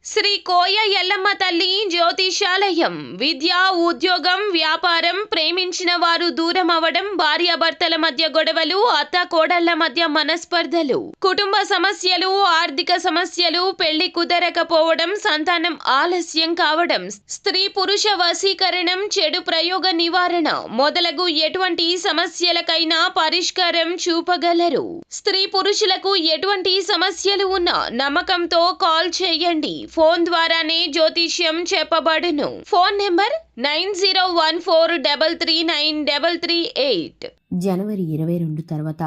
శ్రీ కోయ ఎల్లమ్మ తల్లి జ్యోతిషాలయం. విద్య, ఉద్యోగం, వ్యాపారం, ప్రేమించిన వారు దూరం అవడం, భార్యాభర్తల మధ్య గొడవలు, అత్త కోడళ్ల మధ్య మనస్పర్ధలు, కుటుంబ సమస్యలు, ఆర్థిక సమస్యలు, పెళ్లి కుదరకపోవడం, సంతానం ఆలస్యం కావడం, స్త్రీ పురుష వశీకరణం, చెడు ప్రయోగ నివారణ మొదలగు ఎటువంటి సమస్యలకైనా పరిష్కారం చూపగలరు. స్త్రీ పురుషులకు ఎటువంటి సమస్యలు ఉన్నా నమ్మకంతో కాల్ చేయండి. ఫోన్ ద్వారానే జ్యోతిష్యం చెప్పబడును. Phone number 9014339338. జనవరి 22 తర్వాత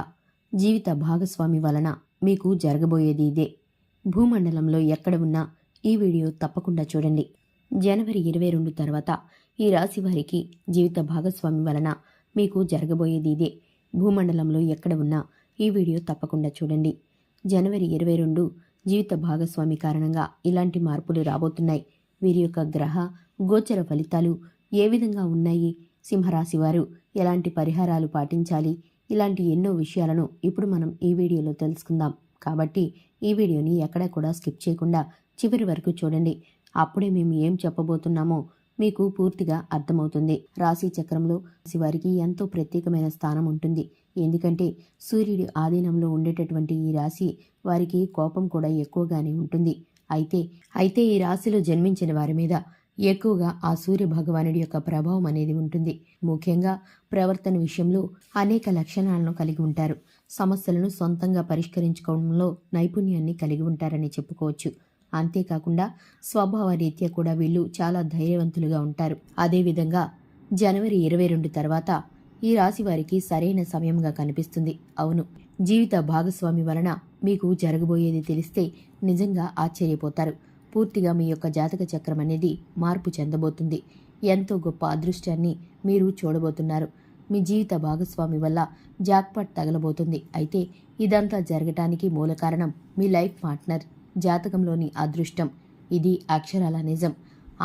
జీవిత భాగస్వామి వలన మీకు జరగబోయేది ఇదే. భూమండలంలో ఎక్కడ ఉన్నా ఈ వీడియో తప్పకుండా చూడండి. జనవరి 22 తర్వాత ఈ రాశి వారికి జీవిత భాగస్వామి వలన మీకు జరగబోయేది ఇదే. భూమండలంలో ఎక్కడ ఉన్నా ఈ వీడియో తప్పకుండా చూడండి. జనవరి 22 జీవిత భాగస్వామి కారణంగా ఇలాంటి మార్పులు రాబోతున్నాయి. వీరి యొక్క గ్రహ గోచర ఫలితాలు ఏ విధంగా ఉన్నాయి, సింహరాశి వారు ఎలాంటి పరిహారాలు పాటించాలి, ఇలాంటి ఎన్నో విషయాలను ఇప్పుడు మనం ఈ వీడియోలో తెలుసుకుందాం. కాబట్టి ఈ వీడియోని ఎక్కడా కూడా స్కిప్ చేయకుండా చివరి వరకు చూడండి. అప్పుడే మేము ఏం చెప్పబోతున్నామో మీకు పూర్తిగా అర్థమవుతుంది. రాశి చక్రంలో వారికి ఎంతో ప్రత్యేకమైన స్థానం ఉంటుంది. ఎందుకంటే సూర్యుడి ఆధీనంలో ఉండేటటువంటి ఈ రాశి వారికి కోపం కూడా ఎక్కువగానే ఉంటుంది. అయితే ఈ రాశిలో జన్మించిన వారి మీద ఎక్కువగా ఆ సూర్య భగవానుడి యొక్క ప్రభావం అనేది ఉంటుంది. ముఖ్యంగా ప్రవర్తన విషయంలో అనేక లక్షణాలను కలిగి ఉంటారు. సమస్యలను సొంతంగా పరిష్కరించుకోవడంలో నైపుణ్యాన్ని కలిగి ఉంటారని చెప్పుకోవచ్చు. అంతేకాకుండా స్వభావ రీత్యా కూడా వీళ్ళు చాలా ధైర్యవంతులుగా ఉంటారు. అదేవిధంగా జనవరి 22 తర్వాత ఈ రాశి వారికి సరైన సమయంగా కనిపిస్తుంది. అవును, జీవిత భాగస్వామి వలన మీకు జరగబోయేది తెలిస్తే నిజంగా ఆశ్చర్యపోతారు. పూర్తిగా మీ యొక్క జాతక చక్రం అనేది మార్పు చెందబోతుంది. ఎంతో గొప్ప అదృష్టాన్ని మీరు చూడబోతున్నారు. మీ జీవిత భాగస్వామి వల్ల జాక్పాట్ తగలబోతుంది. అయితే ఇదంతా జరగటానికి మూల కారణం మీ లైఫ్ పార్ట్నర్ జాతకంలోని అదృష్టం. ఇది అక్షరాల నిజం.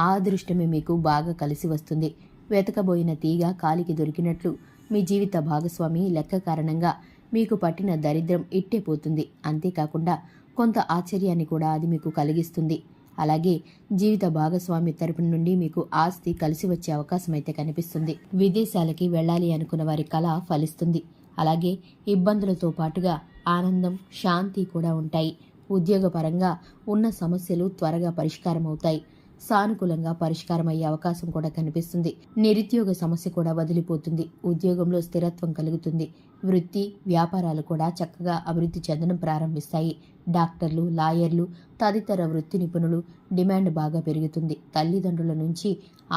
ఆ అదృష్టమే మీకు బాగా కలిసి వస్తుంది. వెతకబోయిన తీగ కాలికి దొరికినట్లు మీ జీవిత భాగస్వామి లెక్క కారణంగా మీకు పట్టిన దరిద్రం ఇట్టే పోతుంది. అంతేకాకుండా కొంత ఆశ్చర్యాన్ని కూడా అది మీకు కలిగిస్తుంది. అలాగే జీవిత భాగస్వామి తరపు నుండి మీకు ఆస్తి కలిసి వచ్చే అవకాశం అయితే కనిపిస్తుంది. విదేశాలకి వెళ్ళాలి అనుకున్న వారి కళ ఫలిస్తుంది. అలాగే ఇబ్బందులతో పాటుగా ఆనందం, శాంతి కూడా ఉంటాయి. ఉద్యోగపరంగా ఉన్న సమస్యలు త్వరగా పరిష్కారం అవుతాయి. సానుకూలంగా పరిష్కారం అయ్యే అవకాశం కూడా కనిపిస్తుంది. నిరుద్యోగ సమస్య కూడా వదిలిపోతుంది. ఉద్యోగంలో స్థిరత్వం కలుగుతుంది. వృత్తి, వ్యాపారాలు కూడా చక్కగా అభివృద్ధి చెందడం ప్రారంభిస్తాయి. డాక్టర్లు, లాయర్లు తదితర వృత్తి నిపుణులు డిమాండ్ బాగా పెరుగుతుంది. తల్లిదండ్రుల నుంచి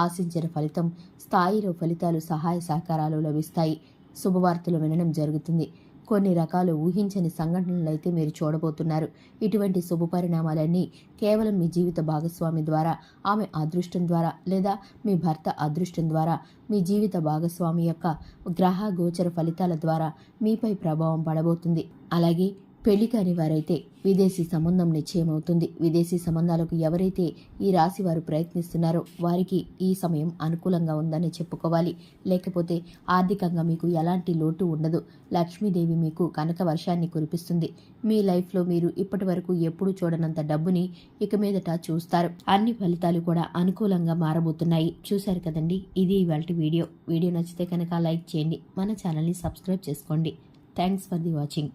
ఆశించిన ఫలితం స్థాయిలో ఫలితాలు, సహాయ సహకారాలు లభిస్తాయి. శుభవార్తలు వినడం జరుగుతుంది. కొన్ని రకాల ఊహించని సంఘటనలు అయితే మీరు చూడబోతున్నారు. ఇటువంటి శుభ పరిణామాలన్నీ కేవలం మీ జీవిత భాగస్వామి ద్వారా, ఆమె అదృష్టం ద్వారా లేదా మీ భర్త అదృష్టం ద్వారా, మీ జీవిత భాగస్వామి యొక్క గ్రహ గోచర ఫలితాల ద్వారా మీపై ప్రభావం పడబోతుంది. అలాగే పెళ్లి కాని వారైతే విదేశీ సంబంధం నిశ్చయమవుతుంది. విదేశీ సంబంధాలకు ఎవరైతే ఈ రాశి వారు ప్రయత్నిస్తున్నారో వారికి ఈ సమయం అనుకూలంగా ఉందని చెప్పుకోవాలి. లేకపోతే ఆర్థికంగా మీకు ఎలాంటి లోటు ఉండదు. లక్ష్మీదేవి మీకు కనక వర్షాన్ని కురిపిస్తుంది. మీ లైఫ్లో మీరు ఇప్పటి వరకు ఎప్పుడు చూడనంత డబ్బుని ఇక మీదట చూస్తారు. అన్ని ఫలితాలు కూడా అనుకూలంగా మారబోతున్నాయి. చూశారు కదండి, ఇది ఇవాల్టి వీడియో. వీడియో నచ్చితే కనుక లైక్ చేయండి. మన ఛానల్ని సబ్స్క్రైబ్ చేసుకోండి. Thanks for the watching.